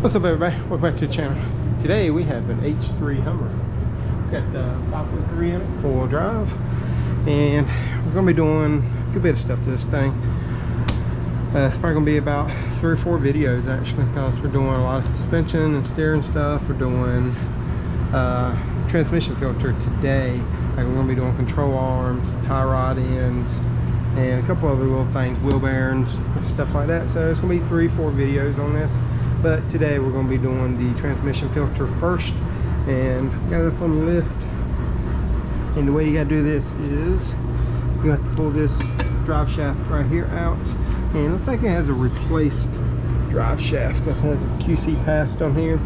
What's up, everybody? Welcome back to the channel. Today we have an H3 Hummer. It's got 5.3 in it, 4-wheel drive, and we're going to be doing a good bit of stuff to this thing. It's probably going to be about 3 or 4 videos actually, because we're doing a lot of suspension and steering stuff. We're doing transmission filter today. Like, we're going to be doing control arms, tie rod ends, and a couple other little things, wheel bearings, stuff like that. So it's going to be 3 or 4 videos on this. But today we're going to be doing the transmission filter first, and got it up on the lift. And the way you got to do this is you have to pull this drive shaft right here out, and it looks like it has a replaced drive shaft that has a QC passed on here,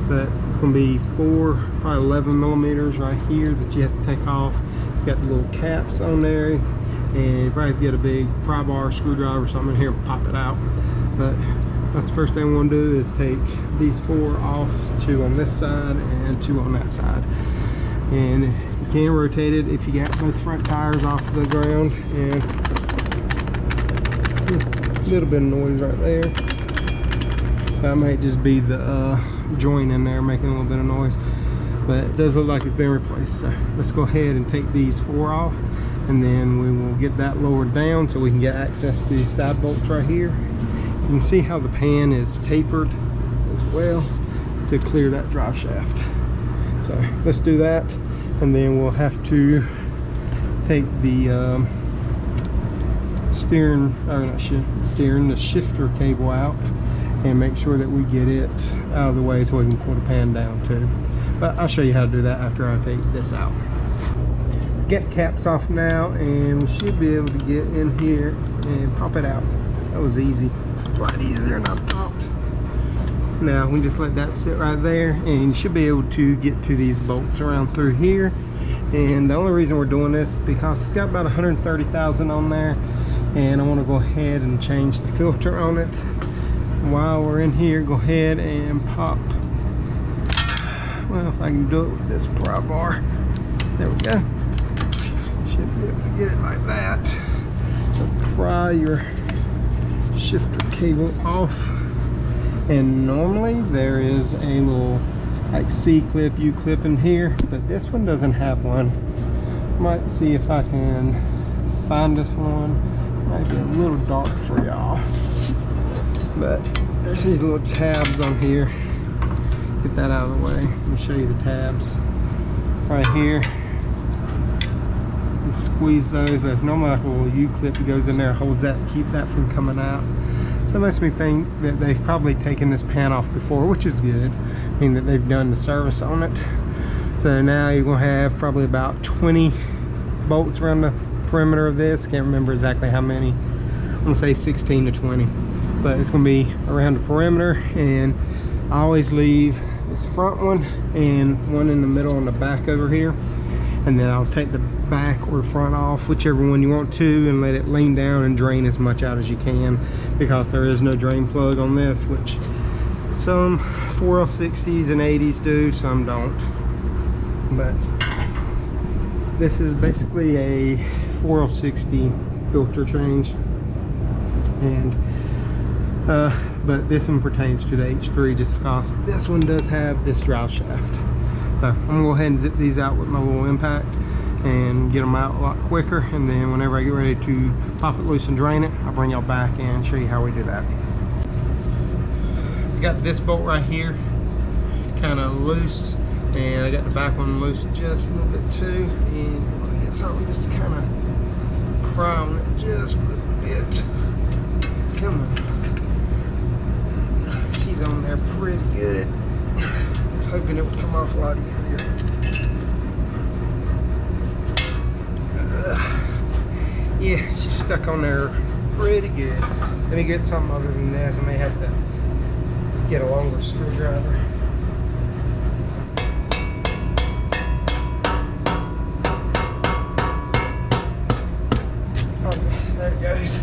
but it's going to be 4, probably 11 millimeters right here that you have to take off. It's got the little caps on there, and you probably have to get a big pry bar screwdriver or something in here and pop it out. But that's the first thing we want to do, is take these 4 off, 2 on this side and 2 on that side. And you can rotate it if you got both front tires off the ground. And a little bit of noise right there. That might just be the joint in there making a little bit of noise. But it does look like it's been replaced. So let's go ahead and take these 4 off, and then we will get that lowered down so we can get access to these side bolts right here. You can see how the pan is tapered as well to clear that drive shaft. So let's do that, and then we'll have to take the the shifter cable out and make sure that we get it out of the way so we can pull the pan down too. But I'll show you how to do that after I take this out. Get caps off now, and we should be able to get in here and pop it out. That was easy. A lot easier than I thought. Now we just let that sit right there, and you should be able to get to these bolts around through here. And the only reason we're doing this is because it's got about 130,000 on there, and I want to go ahead and change the filter on it. While we're in here, go ahead and pop, well, if I can do it with this pry bar, there we go. Should be able to get it like that. So pry your shifter cable off, and normally there is a little like C-clip, U-clip in here, but this one doesn't have one. Might see if I can find this one. Might be a little dark for y'all, but there's these little tabs on here. Get that out of the way. Let me show you the tabs right here. You squeeze those, but normally like a little U-clip that goes in there, holds that, keep that from coming out. So it makes me think that they've probably taken this pan off before, which is good. I mean, that they've done the service on it. So now you're gonna have probably about 20 bolts around the perimeter of this. Can't remember exactly how many. I'm gonna say 16 to 20, but it's gonna be around the perimeter. And I always leave this front one and one in the middle on the back over here, and then I'll take the back or front off, whichever one you want to, and let it lean down and drain as much out as you can, because there is no drain plug on this, which some 4L60s and 80s do, some don't. But this is basically a 4L60 filter change, and but this one pertains to the H3 just because this one does have this drive shaft. So I'm gonna go ahead and zip these out with my little impact and get them out a lot quicker, and then whenever I get ready to pop it loose and drain it, I'll bring y'all back and show you how we do that. I got this bolt right here kind of loose, and I got the back one loose just a little bit too, and I'm gonna get something just to kind of pry on it just a little bit. Come on. She's on there pretty good. I was hoping it would come off a lot easier. Yeah, she's stuck on there pretty good. Let me get something other than this. I may have to get a longer screwdriver. Oh, there it goes.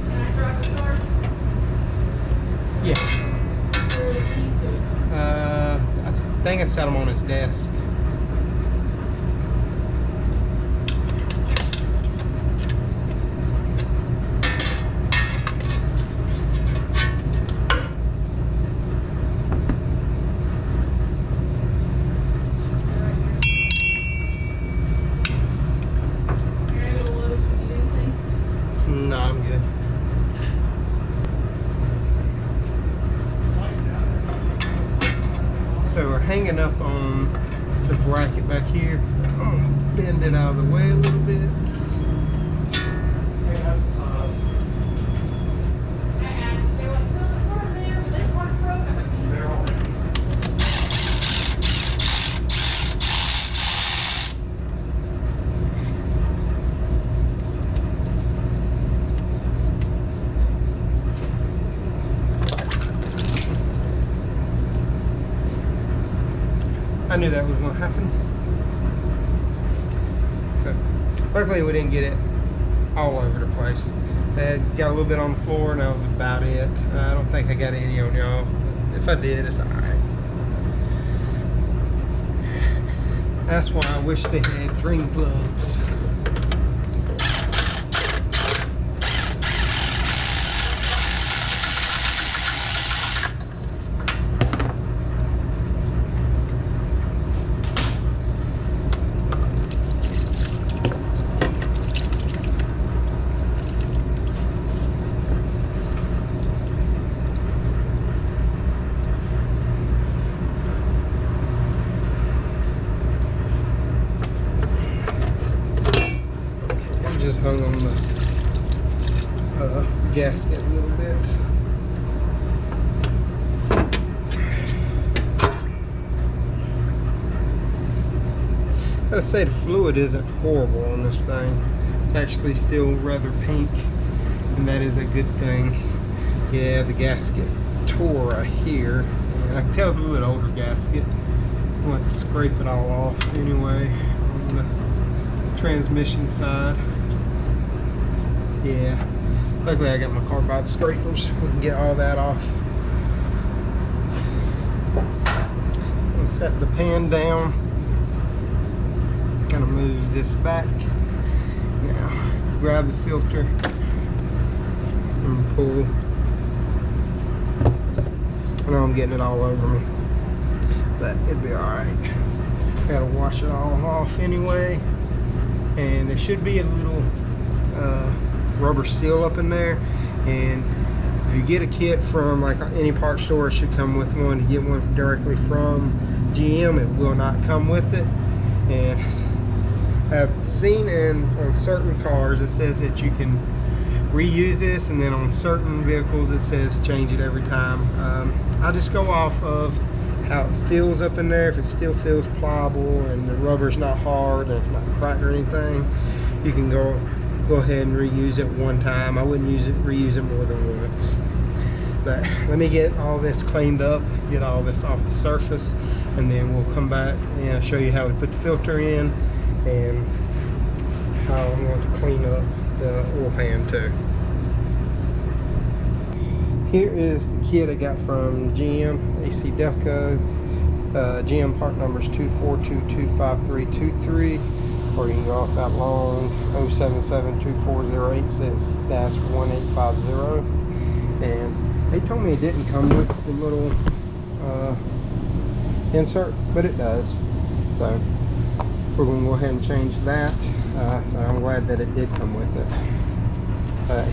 Can I drive the car? Yeah. Where are the keys to? I think I set them on his desk. hanging up on the bracket back here. So I'm gonna bend it out of the way a little bit. I asked, they went, "Well, the car's there, but this car's broken." I'm like, "They're all there." I knew that was going to happen. So, luckily we didn't get it all over the place. Got a little bit on the floor and that was about it. I don't think I got any on y'all. If I did, it's alright. That's why I wish they had drain plugs. Just hung on the gasket a little bit. Gotta say the fluid isn't horrible on this thing. It's actually still rather pink, and that is a good thing. Yeah, the gasket tore right here, and I can tell it's a little bit older gasket. I'm going to scrape it all off anyway on the transmission side. Yeah, luckily I got my carbide scrapers. We can get all that off. And set the pan down. Kind of move this back. Now, let's grab the filter and pull. I know I'm getting it all over me, but it'll be alright. Gotta wash it all off anyway. And there should be a little rubber seal up in there, and if you get a kit from like any part store, it should come with one. To get one directly from GM, it will not come with it. And I've seen on certain cars it says that you can reuse this, and then on certain vehicles it says change it every time. I just go off of how it feels up in there. If it still feels pliable and the rubber's not hard and it's not cracked or anything, you can go ahead and reuse it one time. I wouldn't reuse it more than once. But let me get all this cleaned up, get all this off the surface, and then we'll come back and show you how we put the filter in and how I'm going to clean up the oil pan too. Here is the kit I got from GM, AC Delco. GM part number is 2422323, or you can go off that long 077-24086-1850. And they told me it didn't come with the little insert, but it does. So we're going to go ahead and change that. So I'm glad that it did come with it.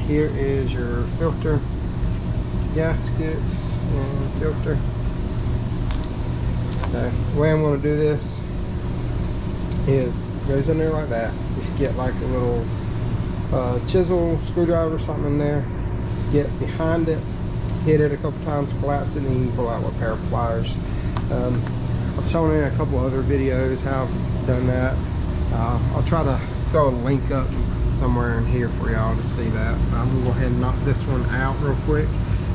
Here is your filter, gaskets, and filter. So the way I'm going to do this is goes in there like that. Just get like a little chisel, screwdriver, something in there. Get behind it, hit it a couple times, collapse it, and you can pull out with a pair of pliers. I've shown in a couple other videos how I've done that. I'll try to throw a link up somewhere in here for y'all to see that. I'm gonna go ahead and knock this one out real quick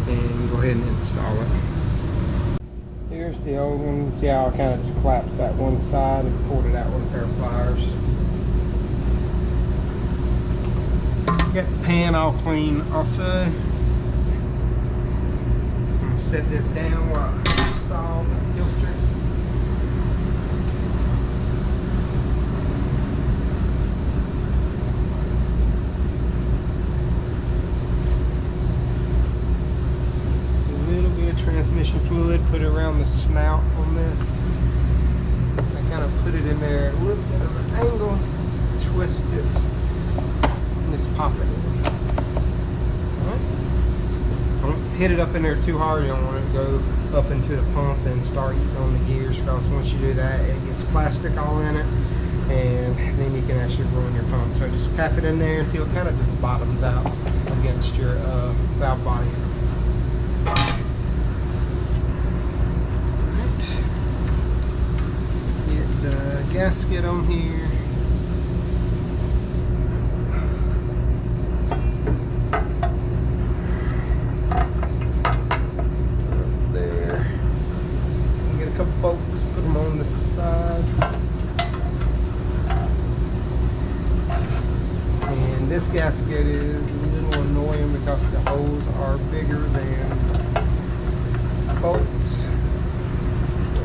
and go ahead and install it. Here's the old one. See how I kind of just collapsed that one side and pulled it out with a pair of pliers. Got the pan all clean also. I'm gonna set this down while I install the filter. Transmission fluid, put it around the snout on this. I kind of put it in there at a little bit of an angle, twist it, and just pop it. Alright. hit it up in there too hard. You don't want it to go up into the pump and start eating on the gears, because once you do that, it gets plastic all in it, and then you can actually ruin your pump. So just tap it in there until it kind of just bottoms out against your valve body. Get the gasket on here. There. Get a couple bolts, put them on the sides. And this gasket is a little annoying because the holes are bigger than bolts. So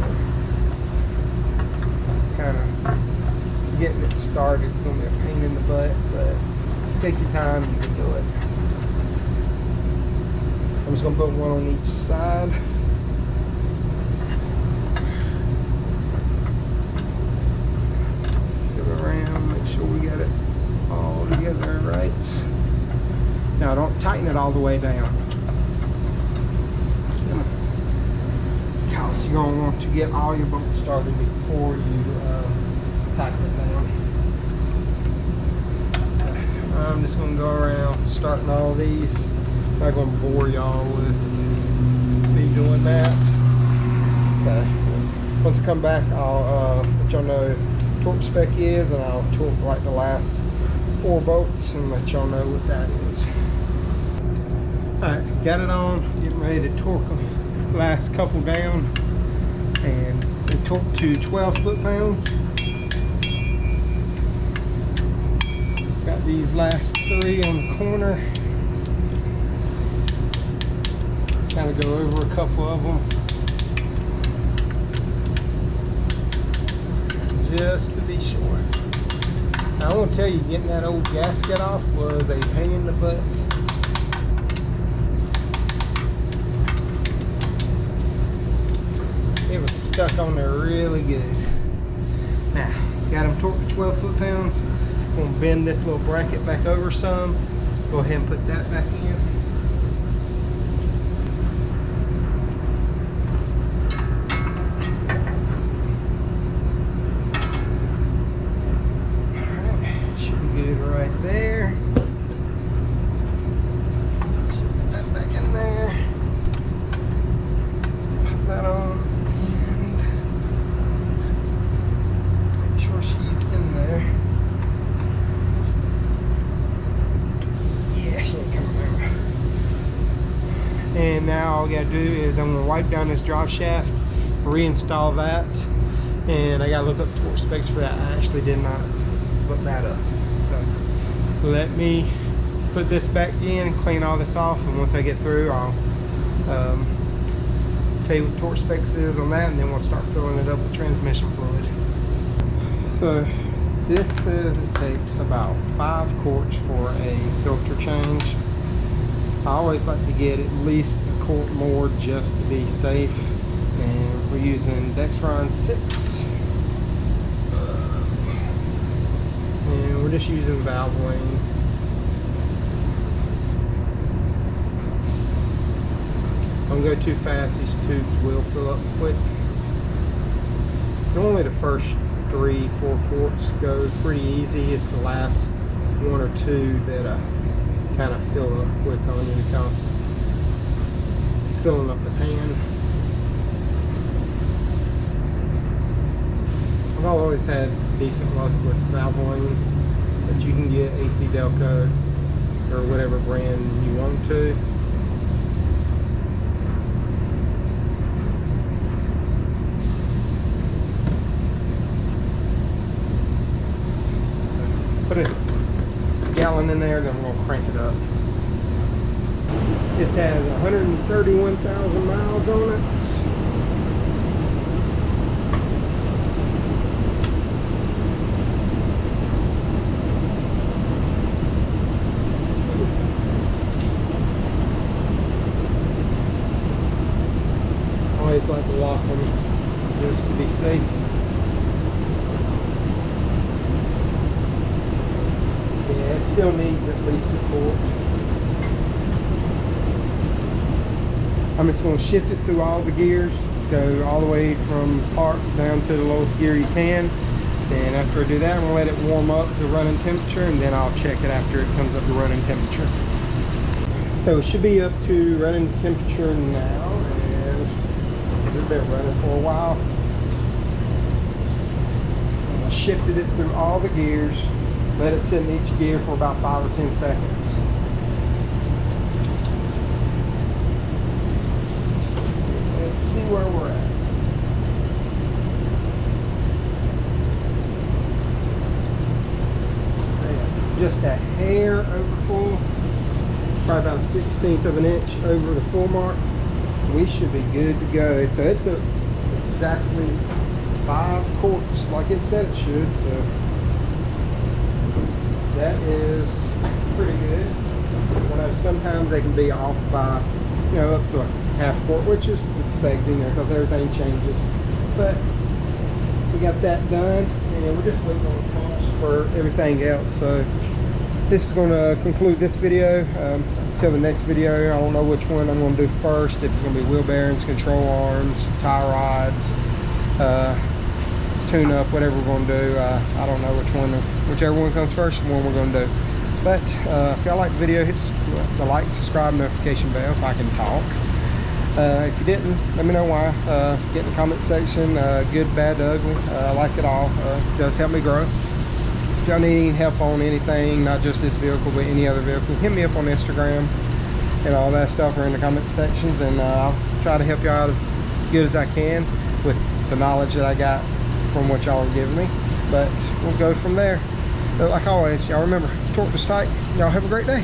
it's kind of getting it started. It's going to be a pain in the butt, but take your time, you can do it. I'm just going to put one on each side. Flip it around, make sure we got it all together right. Now don't tighten it all the way down, because you're going to want to get all your bolts started before you tighten it down. I'm just going to go around starting all these. I'm not going to bore y'all with me doing that. So once I come back, I'll let y'all know what torque spec is, and I'll torque like the last 4 bolts and let y'all know what that is. Alright, got it on, getting ready to torque them. Last couple down, and they torque to 12 foot-pounds. Got these last 3 on the corner. Kind of go over a couple of them, just to be sure. Now, I want to tell you, getting that old gasket off was a pain in the butt. It was stuck on there really good. Now, got them torqued to 12 foot-pounds. I'm going to bend this little bracket back over some. Go ahead and put that back in. Right there. Put that back in there. Put that on. And make sure she's in there. Yeah, she ain't coming out. And now all we gotta do is I'm gonna wipe down this drive shaft, reinstall that, and I gotta look up torque specs for that. I actually did not look that up. So let me put this back in and clean all this off, and once I get through, I'll tell you what torque specs is on that, and then we'll start filling it up with transmission fluid. So this says it takes about 5 quarts for a filter change. I always like to get at least a quart more just to be safe, and we're using Dexron 6. And we're just using Valvoline. Don't go too fast, these tubes will fill up quick. Normally the first 3-4 quarts go pretty easy. It's the last 1 or 2 that kind of fill up quick on you, because it's filling up the pan. I've always had decent luck with Valvoline, but you can get AC Delco or whatever brand you want to. Put a gallon in there, then we're going to crank it up. This has 131,000 miles on it. Always like to lock them just to be safe. Yeah, it still needs at least a quart. I'm just going to shift it through all the gears, go all the way from park down to the lowest gear you can. And after I do that, I'm going to let it warm up to running temperature, and then I'll check it after it comes up to running temperature. So it should be up to running temperature now, and it's been running for a while. I shifted it through all the gears, let it sit in each gear for about 5 or 10 seconds. Let's see where we're at. Just a hair over full, probably about a 1/16 of an inch over the full mark. We should be good to go. So it took exactly 5 quarts like it said it should, so that is pretty good. I know sometimes they can be off by, you know, up to a half quart, which is expecting there because everything changes. But we got that done, and we're just waiting on the pumps for everything else. So this is going to conclude this video. Until the next video, I don't know which one I'm going to do first. If it's going to be wheel bearings, control arms, tie rods, tune up, whatever we're going to do. I don't know which one, whichever one comes first, the one we're going to do. But if y'all like the video, hit the like, subscribe, notification bell if I can talk. If you didn't, let me know why. Get in the comment section, good, bad, ugly. I like it all. It does help me grow. If y'all need any help on anything, not just this vehicle, but any other vehicle, hit me up on Instagram and all that stuff, or in the comment sections, and I'll try to help you out as good as I can with the knowledge that I got from what y'all are giving me. But we'll go from there. But like always, y'all remember, torque is tight. Y'all have a great day.